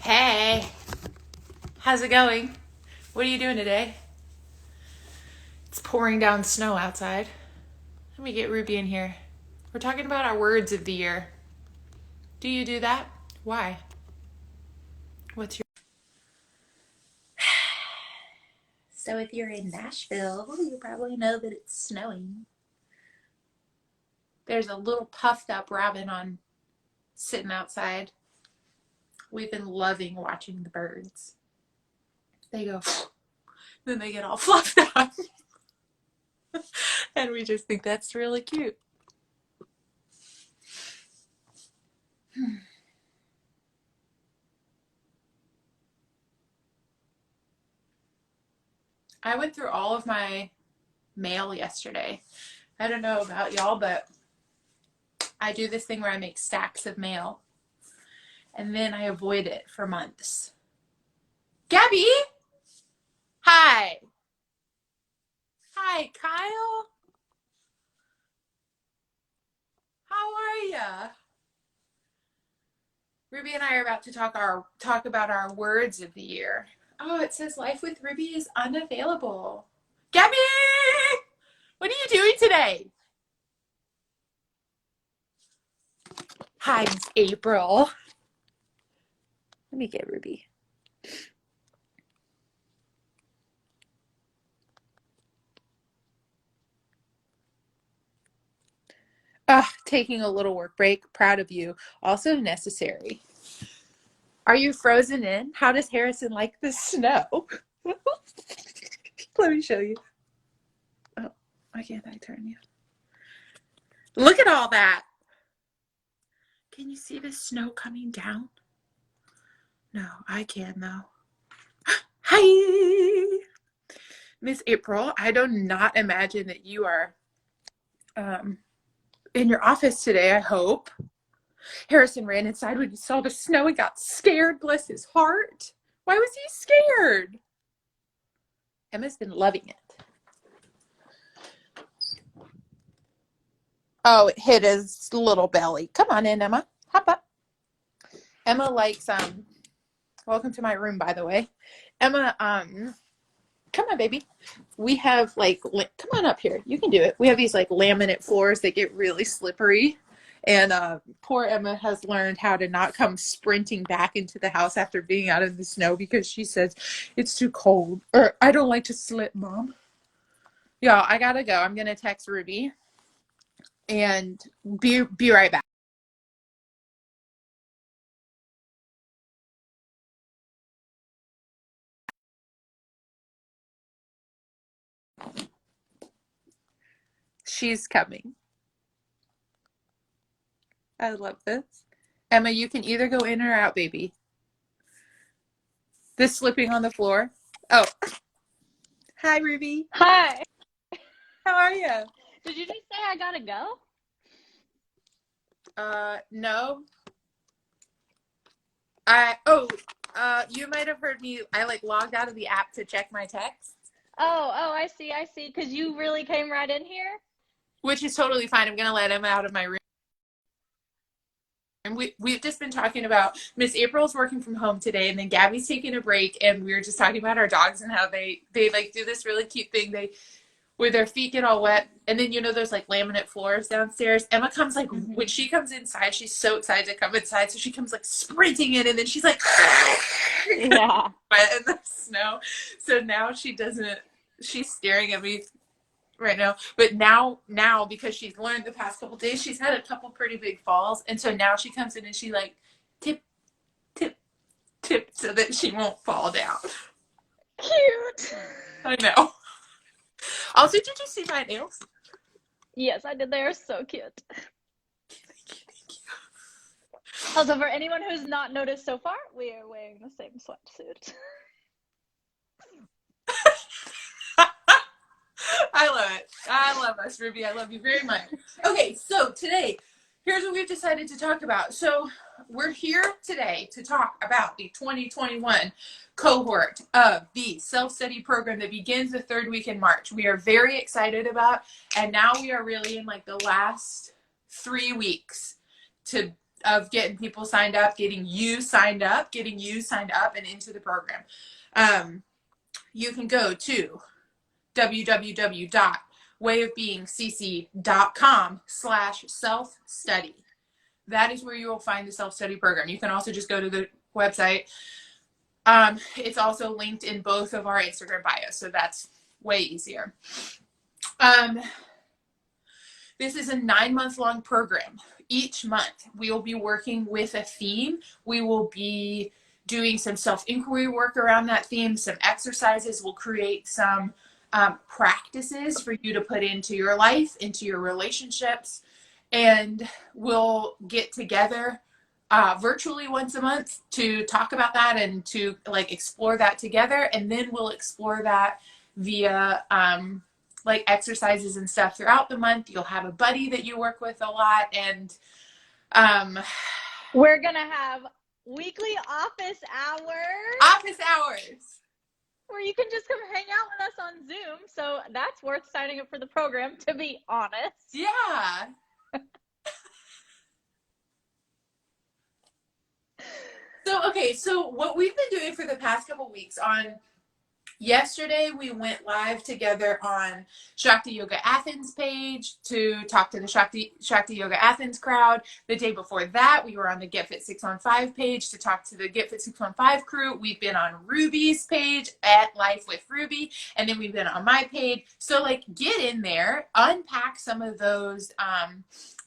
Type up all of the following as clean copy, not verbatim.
Hey, how's it going? What are you doing today? It's pouring down snow outside. Let me get Ruby in here. We're talking about our words of the year. Do you do that? Why? What's your... So if you're in Nashville, you probably know that it's snowing. There's a little puffed up robin on sitting outside. We've been loving watching the birds. They go, then they get all fluffed up. And we just think that's really cute. I went through all of my mail yesterday. I don't know about y'all, but I do this thing where I make stacks of mail and then I avoid it for months. Gabby! Hi! Hi, Kyle! How are ya? Ruby and I are about to talk about our words of the year. Oh, it says life with Ruby is unavailable. Gabby! What are you doing today? Hi, Miss April. Let me get Ruby. Taking a little work break. Proud of you. Also necessary. Are you frozen in? How does Harrison like the snow? Let me show you. Oh, why can't I turn you? Look at all that. Can you see the snow coming down? No, I can though. Hi, Miss April. I do not imagine that you are in your office today, I hope. Harrison ran inside when he saw the snow and got scared. Bless his heart. Why was he scared? Emma's been loving it. Oh, it hit his little belly. Come on in, Emma. Hop up. Emma likes, welcome to my room, by the way. Emma, come on, baby. We have, come on up here. You can do it. We have these, laminate floors that get really slippery. And poor Emma has learned how to not come sprinting back into the house after being out in the snow because she says, it's too cold. Or, I don't like to slip, Mom. Yeah, I gotta go. I'm gonna text Ruby. And be right back. She's coming. I love this. Emma, you can either go in or out, baby. This slipping on the floor. Oh, hi, Ruby. Hi. How are you? Did you just say I gotta go? No. You might have heard me. I logged out of the app to check my texts, Oh, I see, I see. Because you really came right in here? which is totally fine. I'm gonna let Emma out of my room. And we've just been talking about Miss April's working from home today, and then Gabby's taking a break, and we were just talking about our dogs and how they do this really cute thing. Where their feet get all wet, and then there's laminate floors downstairs. Emma comes when Hmm. she comes inside, she's so excited to come inside, so she comes sprinting in, and then she's Yeah. wet in the snow. So now she doesn't. She's staring at me right now, but now because she's learned the past couple days, she's had a couple pretty big falls, and so now she comes in and she tip tip tip so that she won't fall down. Cute. I know. Also, did you see my nails? Yes, I did. They are so cute. Also, for anyone who's not noticed so far, we are wearing the same sweatsuit. I love it. I love us, Ruby. I love you very much. Okay, so today, here's what we've decided to talk about. So we're here today to talk about the 2021 cohort of the self-study program that begins the third week in March. We are very excited about, and now we are really in the last 3 weeks to getting people signed up, getting you signed up and into the program. You can go to www.wayofbeingcc.com/self-study. That is where you will find the self-study program. You can also just go to the website. It's also linked in both of our Instagram bios, so that's way easier. This is a 9-month-long program. Each month, we will be working with a theme. We will be doing some self-inquiry work around that theme, some exercises. We'll create some practices for you to put into your life, into your relationships, and we'll get together virtually once a month to talk about that and to like explore that together. And then we'll explore that via like exercises and stuff throughout the month. You'll have a buddy that you work with a lot, and we're gonna have weekly office hours where you can just come hang out with us on Zoom. So that's worth signing up for the program, to be honest. Yeah. So what we've been doing for the past couple weeks, on yesterday we went live together on Shakti Yoga Athens page to talk to the Shakti Yoga Athens crowd. The day before that, we were on the Get Fit 615 page to talk to the Get Fit 615 crew. We've been on Ruby's page at Life with Ruby, and then we've been on my page. So like, get in there, unpack some of those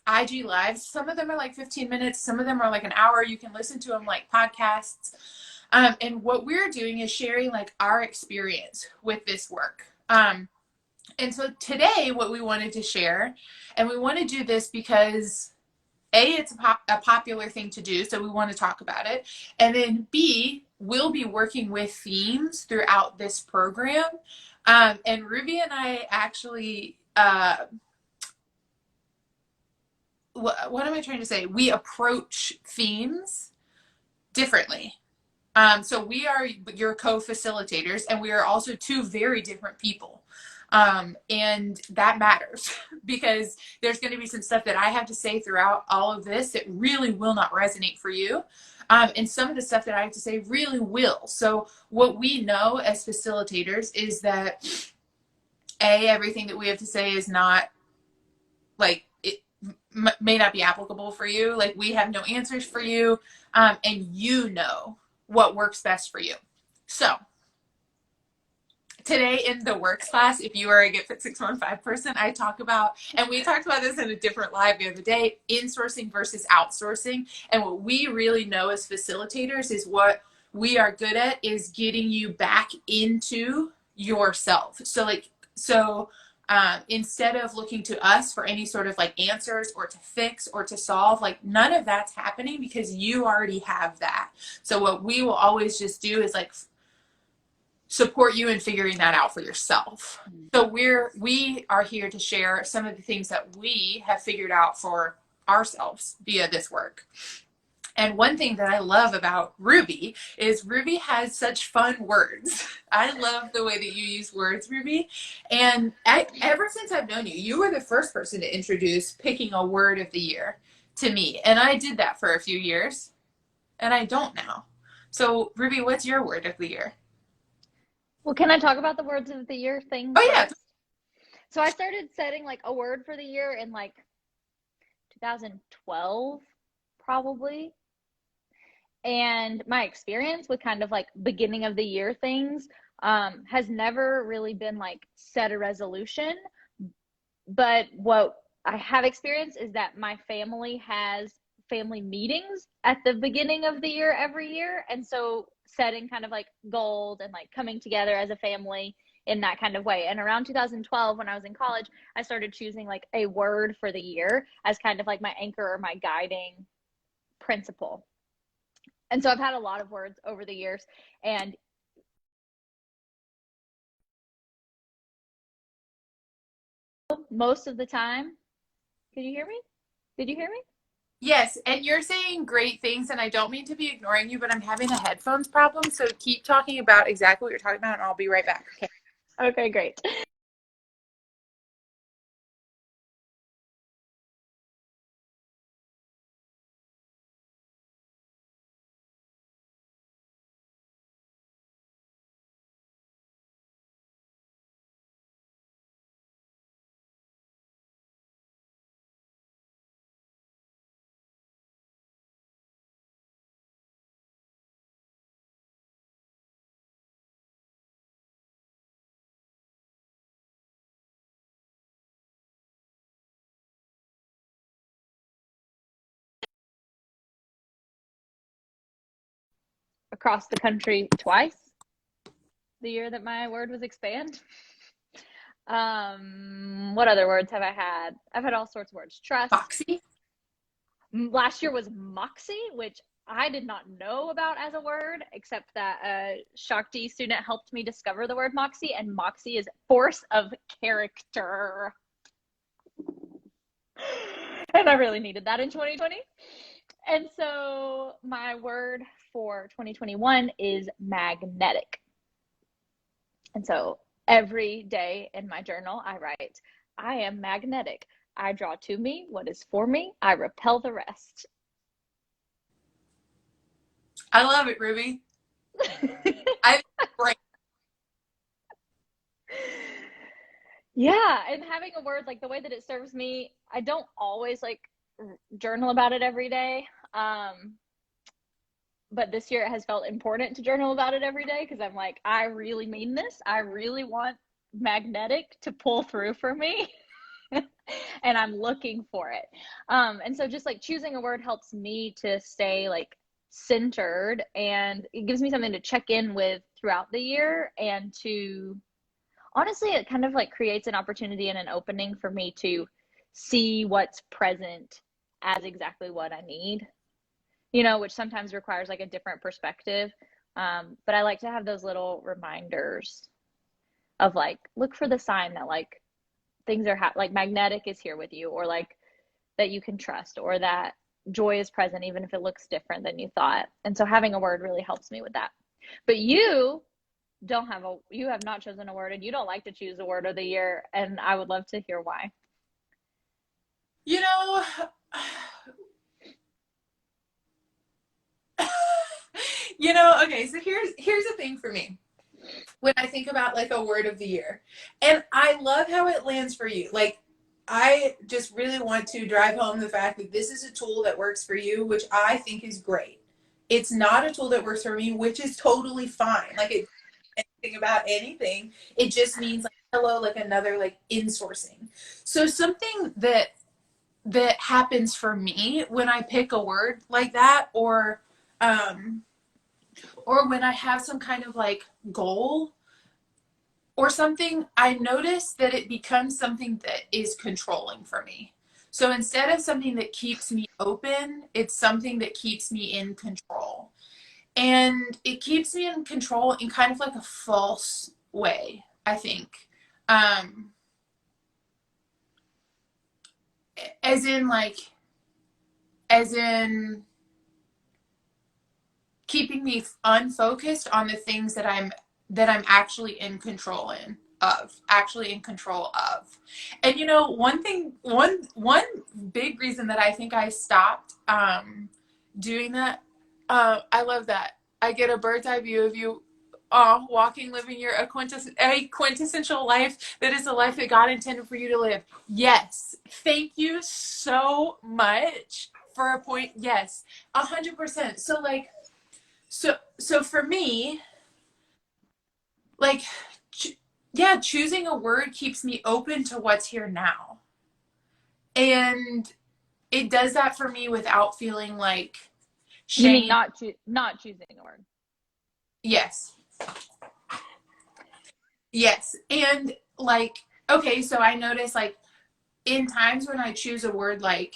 IG lives. Some of them are like 15 minutes. Some of them are like an hour. You can listen to them like podcasts. And what we're doing is sharing like our experience with this work. And so today what we wanted to share, and we want to do this because A, it's a popular thing to do, so we want to talk about it. And then B, we'll be working with themes throughout this program. And Ruby and I actually, what am I trying to say? We approach themes differently. So we are your co-facilitators, and we are also two very different people. And that matters because there's going to be some stuff that I have to say throughout all of this that really will not resonate for you. And some of the stuff that I have to say really will. So what we know as facilitators is that everything that we have to say is not like, it may not be applicable for you. Like, we have no answers for you. And you know what works best for you. So today in the works class, if you are a Get Fit 615 person, I talk about, and we talked about this in a different live the other day, insourcing versus outsourcing. And what we really know as facilitators is what we are good at is getting you back into yourself. So instead of looking to us for any sort of like answers or to fix or to solve, like none of that's happening because you already have that. So what we will always just do is like support you in figuring that out for yourself. So we are here to share some of the things that we have figured out for ourselves via this work. And one thing that I love about Ruby is Ruby has such fun words. I love the way that you use words, Ruby. And ever since I've known you, you were the first person to introduce picking a word of the year to me. And I did that for a few years, and I don't now. So Ruby, what's your word of the year? Well, can I talk about the words of the year thing Oh, yeah. first? So I started setting like a word for the year in like 2012, probably. And my experience with kind of like beginning of the year things has never really been like set a resolution. But what I have experienced is that my family has family meetings at the beginning of the year every year. And so setting kind of like goals and like coming together as a family in that kind of way. And around 2012, when I was in college, I started choosing like a word for the year as kind of like my anchor or my guiding principle. And so I've had a lot of words over the years, and most of the time, can you hear me? Did you hear me? Yes, and you're saying great things, and I don't mean to be ignoring you, but I'm having a headphones problem, so keep talking about exactly what you're talking about, and I'll be right back. Okay. Okay, great. across the country twice the year that my word was expand. What other words have I had? I've had all sorts of words. Trust. Foxy. Last year was moxie, which I did not know about as a word, except that a Shakti student helped me discover the word moxie, and moxie is force of character. And I really needed that in 2020. And so my word for 2021 is magnetic. And so every day in my journal, I write, I am magnetic. I draw to me what is for me. I repel the rest. I love it, Ruby. I great. Yeah, and having a word like the way that it serves me, I don't always like journal about it every day. But this year it has felt important to journal about it every day because I'm like, I really mean this. I really want magnetic to pull through for me. And I'm looking for it. And so just like choosing a word helps me to stay like centered, and it gives me something to check in with throughout the year, and to honestly, it kind of like creates an opportunity and an opening for me to see what's present as exactly what I need, which sometimes requires like a different perspective. But I like to have those little reminders of like, look for the sign that like things are like magnetic is here with you, or like that you can trust, or that joy is present even if it looks different than you thought. And so having a word really helps me with that. But you have not chosen a word, and you don't like to choose a word of the year, and I would love to hear why. Okay, so here's the thing for me. When I think about like a word of the year, and I love how it lands for you. Like, I just really want to drive home the fact that this is a tool that works for you, which I think is great. It's not a tool that works for me, which is totally fine. Like, it anything about anything. It just means like hello, like another like insourcing. So something that happens for me when I pick a word like that, or when I have some kind of like goal or something, I notice that it becomes something that is controlling for me. So instead of something that keeps me open, it's something that keeps me in control. And it keeps me in control in kind of like a false way, I think. As in keeping me unfocused on the things that I'm actually in control of. And one big reason that I think I stopped doing that, I love that. I get a bird's eye view of you walking, living a quintessential life that is the life that God intended for you to live. Yes. Thank you so much for a point. Yes. 100%. So like, so for me, like, choosing a word keeps me open to what's here now. And it does that for me without feeling like shame. You mean not choosing a word? Yes. Yes. And like, okay, so I notice like in times when I choose a word, like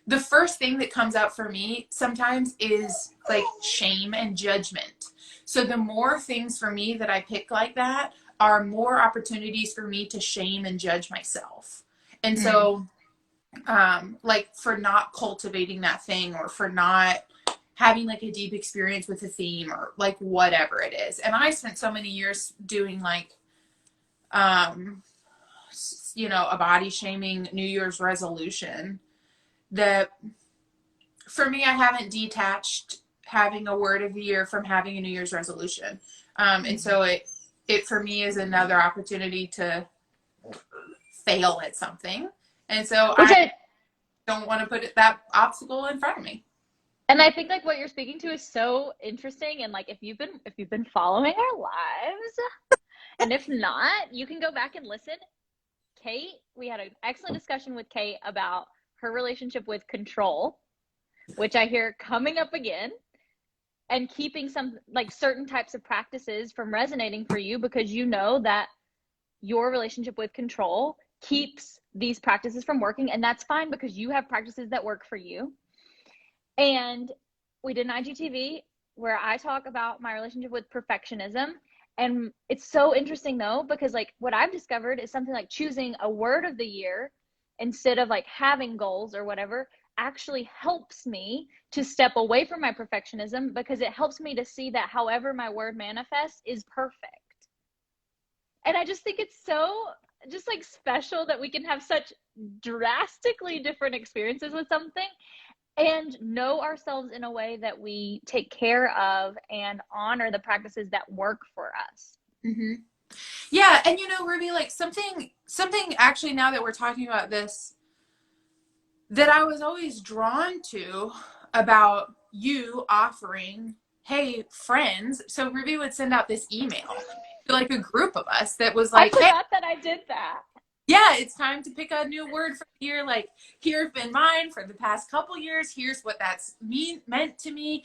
the first thing that comes out for me sometimes is like shame and judgment. So the more things for me that I pick like that are more opportunities for me to shame and judge myself. And so, like for not cultivating that thing, or for not having like a deep experience with a theme, or like whatever it is. And I spent so many years doing like, a body shaming New Year's resolution that for me, I haven't detached having a word of the year from having a New Year's resolution. And so it for me is another opportunity to fail at something. And so I don't want to put that obstacle in front of me. And I think like what you're speaking to is so interesting. And like if you've been following our lives, and if not, you can go back and listen. Kate, we had an excellent discussion with Kate about her relationship with control, which I hear coming up again. and keeping some like certain types of practices from resonating for you because you know that your relationship with control keeps these practices from working, and that's fine because you have practices that work for you. And we did an IGTV where I talk about my relationship with perfectionism. And it's so interesting though, because like what I've discovered is something like choosing a word of the year instead of like having goals or whatever actually helps me to step away from my perfectionism because it helps me to see that however my word manifests is perfect. And I just think it's so just like special that we can have such drastically different experiences with something and know ourselves in a way that we take care of and honor the practices that work for us. Mm-hmm. Yeah, and Ruby, like something actually, now that we're talking about this, that I was always drawn to about you offering, hey, friends. So Ruby would send out this email to like a group of us that was I like, hey, forgot that I did that. yeah, it's time to pick a new word for the year. Like, here have been mine for the past couple years. Here's what that's meant to me.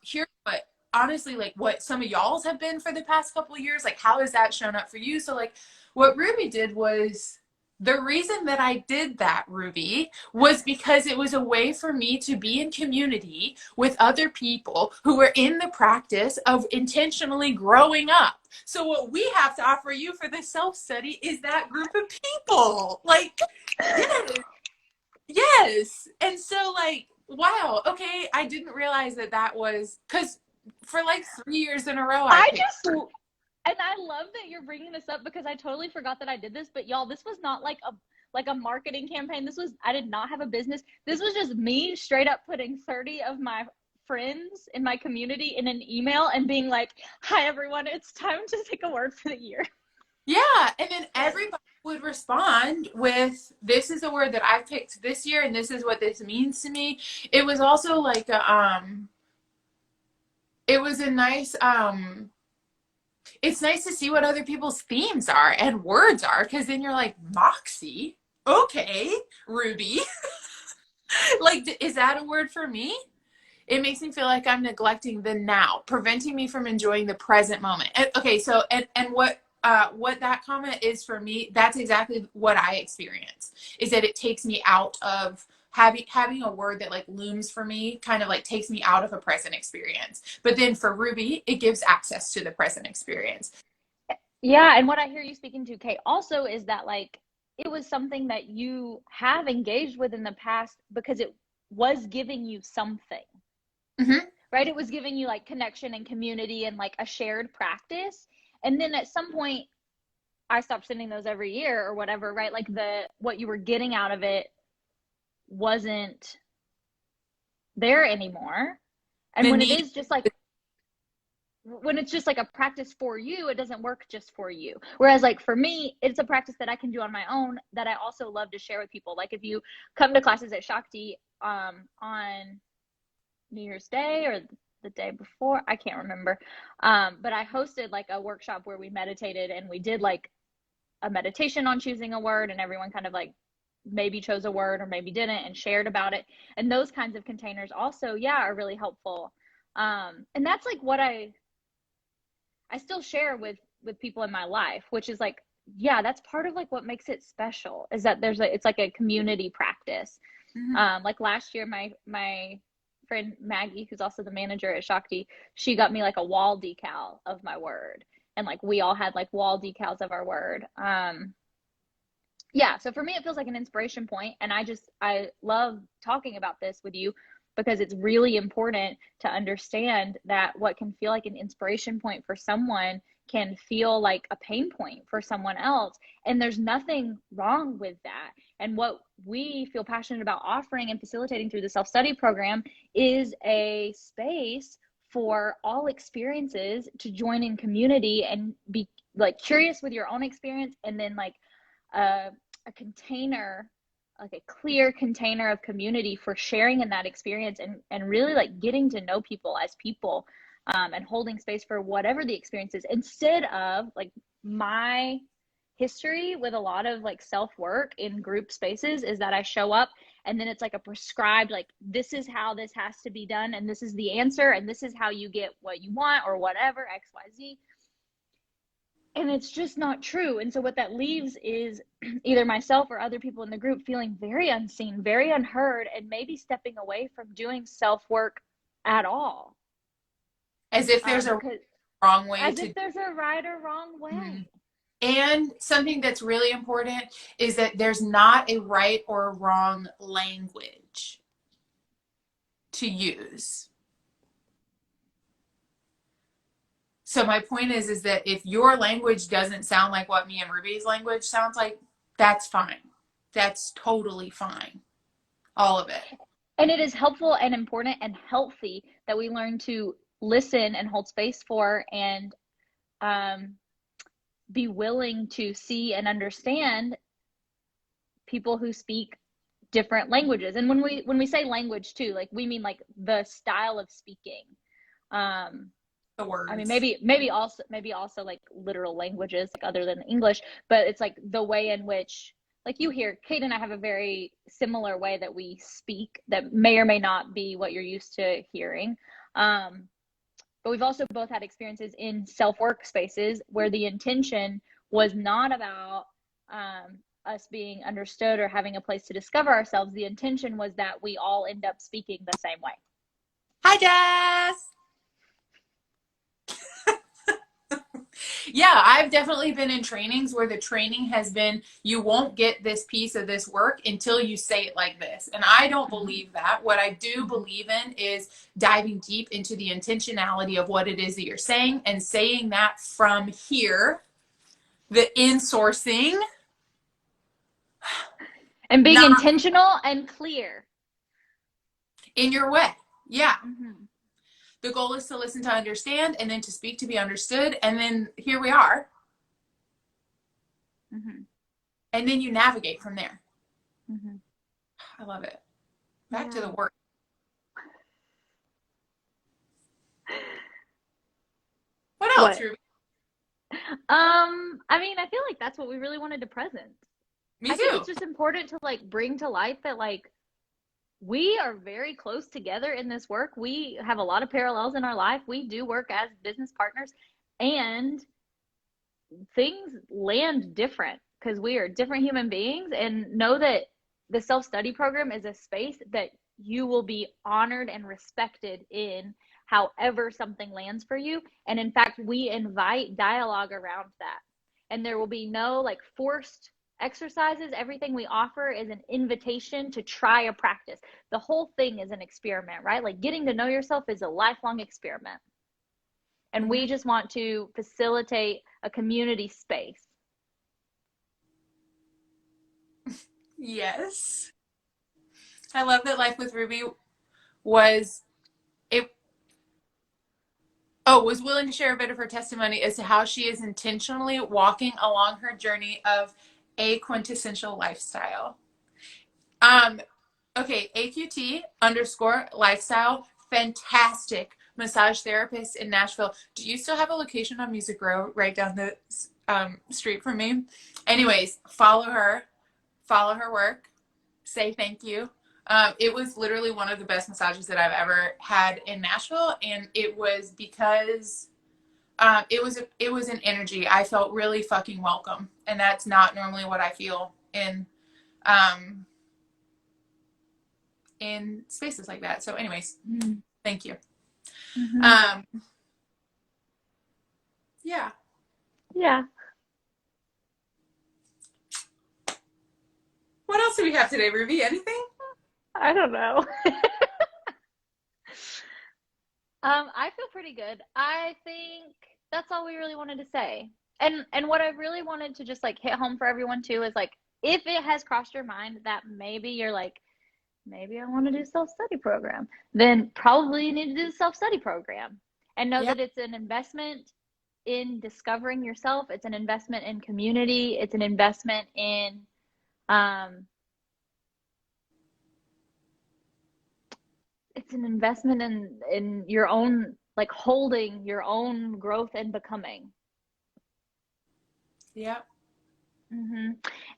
Here's what, honestly, like what some of y'all's have been for the past couple years. Like, how has that shown up for you? So like what Ruby did was, the reason that I did that, Ruby, was because it was a way for me to be in community with other people who were in the practice of intentionally growing up. So what we have to offer you for this self-study is that group of people. Like, yes, yes. And so like, wow, okay, I didn't realize that was, because for like 3 years in a row, And I love that you're bringing this up because I totally forgot that I did this. But y'all, this was not like a marketing campaign. I did not have a business. This was just me straight up putting 30 of my friends in my community in an email and being like, hi everyone, it's time to take a word for the year. Yeah, and then everybody would respond with, this is a word that I've picked this year and this is what this means to me. It was also like it was a nice it's nice to see what other people's themes are and words are, because then you're like, Moxie, okay, Ruby. Like, is that a word for me? It makes me feel like I'm neglecting the now, preventing me from enjoying the present moment. And, okay, so and what that comment is for me, that's exactly what I experience, is that it takes me out of having a word that like looms for me, kind of like takes me out of a present experience. But then for Ruby, it gives access to the present experience. Yeah, and what I hear you speaking to, Kate, also is that like it was something that you have engaged with in the past because it was giving you something. Mm-hmm. Right? It was giving you like connection and community and like a shared practice. And then at some point, I stopped sending those every year or whatever, right? Like what you were getting out of it wasn't there anymore. And The when it need. is just like when it's just like a practice for you, it doesn't work just for you. Whereas like for me, it's a practice that I can do on my own that I also love to share with people. Like if you come to classes at Shakti on New Year's Day or the day before, I can't remember. But I hosted like a workshop where we meditated and we did like a meditation on choosing a word, and everyone kind of like maybe chose a word or maybe didn't and shared about it. And those kinds of containers also, yeah, are really helpful. And that's like what I still share with people in my life, which is like, yeah, that's part of like what makes it special is that it's like a community practice. Mm-hmm. Like last year, my friend Maggie, who's also the manager at Shakti, she got me like a wall decal of my word. And like we all had like wall decals of our word. Yeah, so for me, it feels like an inspiration point, and I love talking about this with you because it's really important to understand that what can feel like an inspiration point for someone can feel like a pain point for someone else, and there's nothing wrong with that. And what we feel passionate about offering and facilitating through the self-study program is a space for all experiences to join in community and be like curious with your own experience, and then like a container, like a clear container of community for sharing in that experience, and really like getting to know people as people, and holding space for whatever the experience is, instead of like my history with a lot of like self work in group spaces is that I show up and then it's like a prescribed, like, this is how this has to be done, and this is the answer, and this is how you get what you want, or whatever, XYZ. And it's just not true. And so what that leaves is either myself or other people in the group feeling very unseen, very unheard, and maybe stepping away from doing self-work at all. As if there's a wrong way as if there's a right or wrong way. Mm-hmm. And something that's really important is that there's not a right or wrong language to use. So my point is that if your language doesn't sound like what me and Ruby's language sounds like, that's fine. That's totally fine. All of it. And it is helpful and important and healthy that we learn to listen and hold space for, and be willing to see and understand people who speak different languages. And when we say language too, like, we mean like the style of speaking. The words. I mean, maybe also like literal languages, like, other than English, but it's like the way in which, like, you hear Kate and I have a very similar way that we speak that may or may not be what you're used to hearing. But we've also both had experiences in self-work spaces where the intention was not about us being understood or having a place to discover ourselves. The intention was that we all end up speaking the same way. Hi, Jess. Yeah, I've definitely been in trainings where the training has been, you won't get this piece of this work until you say it like this. And I don't believe that. What I do believe in is diving deep into the intentionality of what it is that you're saying, and saying that from here, the insourcing. And being intentional and clear. In your way. Yeah. Mm-hmm. The goal is to listen to understand, and then to speak to be understood. And then here we are. Mm-hmm. And then you navigate from there. Mm-hmm. I love it. Back to the work. What else, Ruby? I mean, I feel like that's what we really wanted to present. Me too. I think it's just important to, like, bring to light that, like, we are very close together in this work. We have a lot of parallels in our life. We do work as business partners, and things land different because we are different human beings. And know that the self-study program is a space that you will be honored and respected in, however something lands for you. And in fact, we invite dialogue around that. And there will be no, like, forced exercises. Everything we offer is an invitation to try a practice. The whole thing is an experiment, right? Like, getting to know yourself is a lifelong experiment. And we just want to facilitate a community space. Yes. I love that Life with Ruby was willing to share a bit of her testimony as to how she is intentionally walking along her journey of a quintessential lifestyle. Okay, AQT_lifestyle, fantastic massage therapist in Nashville. Do you still have a location on Music Row right down the street from me? Anyways, follow her work, say thank you. It was literally one of the best massages that I've ever had in Nashville, and it was because it was an energy. I felt really fucking welcome, and that's not normally what I feel in spaces like that. So anyways, thank you. Yeah. What else do we have today, Ruby? Anything? I don't know. I feel pretty good. I think that's all we really wanted to say. And what I really wanted to just, like, hit home for everyone too is, like, if it has crossed your mind that maybe you're like, maybe I want to do self-study program, then probably you need to do the self-study program, and know that it's an investment in discovering yourself. It's an investment in community. It's an investment in it's an investment in your own, like, holding your own growth and becoming. Yeah.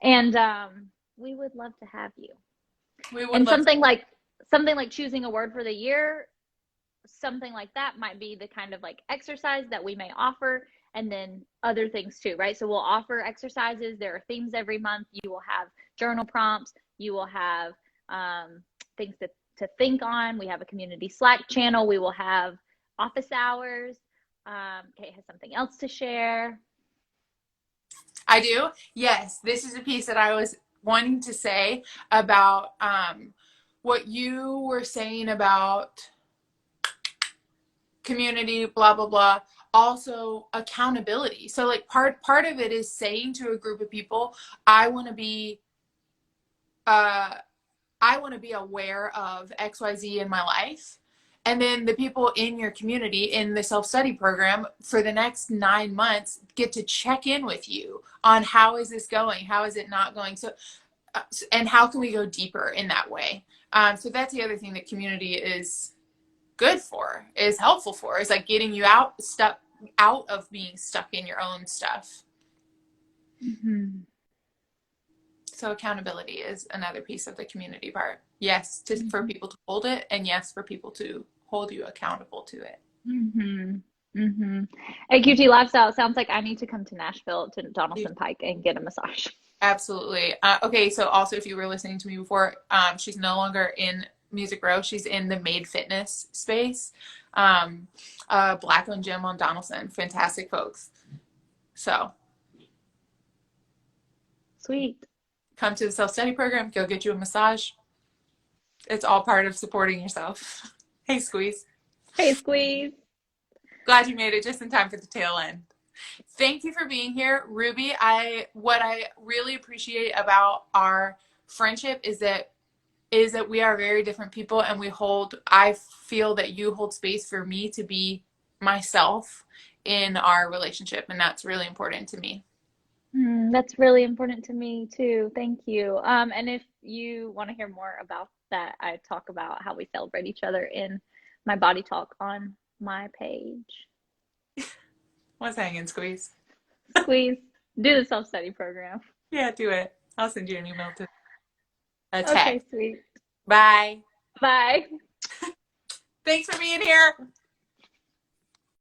And we would love to have you. We would And love something like choosing a word for the year, something like that might be the kind of like exercise that we may offer, and then other things too, right? So we'll offer exercises. There are themes every month. You will have journal prompts. You will have things to think on. We have a community Slack channel. We will have office hours. Kate has something else to share. I do. Yes, this is a piece that I was wanting to say about what you were saying about community, blah blah blah. Also accountability. So like part of it is saying to a group of people, I want to be aware of XYZ in my life. And then the people in your community in the self-study program for the next 9 months get to check in with you on how is this going? How is it not going? So, and how can we go deeper in that way? So that's the other thing that community is good for, is helpful for, is like getting you out of being stuck in your own stuff. Mm-hmm. So accountability is another piece of the community part. Yes, for people to hold it, and yes, for people to hold you accountable to it. Mm-hmm. Mm-hmm. AQT Lifestyle, sounds like I need to come to Nashville to Donaldson Pike and get a massage. Absolutely. Okay, so also if you were listening to me before, she's no longer in Music Row. She's in the Made Fitness space. Black-owned gym on Donaldson. Fantastic folks. So Sweet. come to the self-study program, go get you a massage. It's all part of supporting yourself. Hey, Squeeze. Hey, Squeeze. Glad you made it just in time for the tail end. Thank you for being here, Ruby. What I really appreciate about our friendship is that we are very different people, and I feel that you hold space for me to be myself in our relationship, and that's really important to me. That's really important to me too. Thank you. And if you want to hear more about that, I talk about how we celebrate each other in my body talk on my page. What's hanging, Squeeze? Squeeze, do the self-study program. Yeah, do it. I'll send you an email to a Okay, text. sweet. Bye. Bye. Thanks for being here.